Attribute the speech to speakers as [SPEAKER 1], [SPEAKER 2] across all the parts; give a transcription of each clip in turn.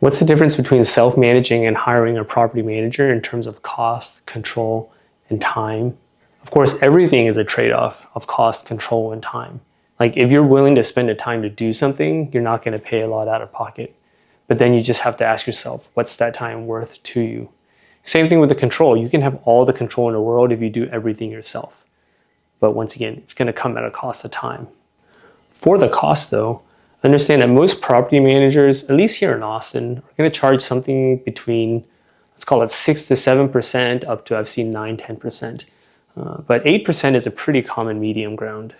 [SPEAKER 1] What's the difference between self-managing and hiring a property manager in terms of cost, control, and time? Of course, everything is a trade-off of cost, control, and time. Like if you're willing to spend the time to do something, you're not going to pay a lot out of pocket. But then you just have to ask yourself, what's that time worth to you? Same thing with the control. You can have all the control in the world if you do everything yourself. But once again, it's going to come at a cost of time. For the cost though, understand that most property managers, at least here in Austin, are going to charge something between, let's call it 6 to 7% up to I've seen 9, 10%. But 8% is a pretty common medium ground.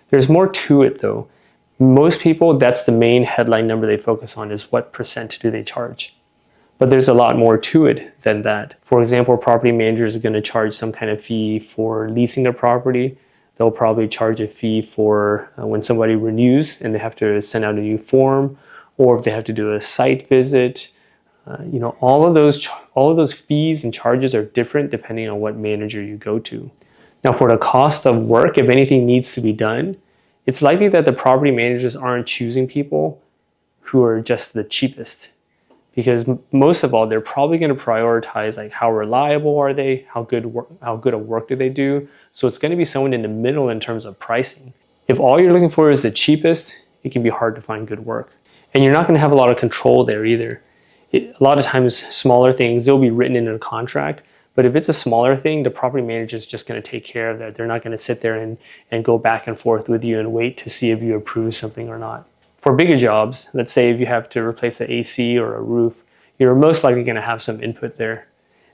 [SPEAKER 1] There's more to it though. Most people, that's the main headline number they focus on is what percent do they charge. But there's a lot more to it than that. For example, property managers are going to charge some kind of fee for leasing their property. They'll probably charge a fee for when somebody renews and they have to send out a new form, or if they have to do a site visit. All of those fees and charges are different depending on what manager you go to. Now, for the cost of work, if anything needs to be done, it's likely that the property managers aren't choosing people who are just the cheapest. Because most of all, they're probably going to prioritize like how reliable are they, how good of work do they do. So it's going to be someone in the middle in terms of pricing. If all you're looking for is the cheapest, it can be hard to find good work. And you're not going to have a lot of control there either. A lot of times, smaller things, they'll be written into a contract. But if it's a smaller thing, the property manager is just going to take care of that. They're not going to sit there and go back and forth with you and wait to see if you approve something or not. For bigger jobs, let's say if you have to replace an AC or a roof, you're most likely going to have some input there.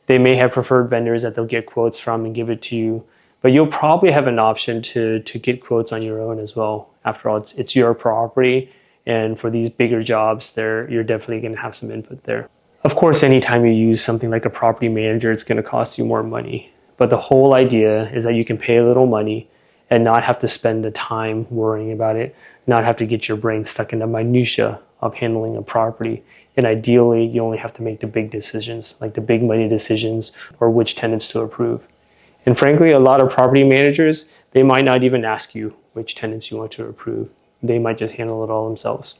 [SPEAKER 1] They may have preferred vendors that they'll get quotes from and give it to you, but you'll probably have an option to get quotes on your own as well. After all, it's your property, and for these bigger jobs, you're definitely going to have some input there. Of course, anytime you use something like a property manager, it's going to cost you more money. But the whole idea is that you can pay a little money and not have to spend the time worrying about it, not have to get your brain stuck in the minutia of handling a property. And ideally, you only have to make the big decisions, like the big money decisions or which tenants to approve. And frankly, a lot of property managers, they might not even ask you which tenants you want to approve. They might just handle it all themselves.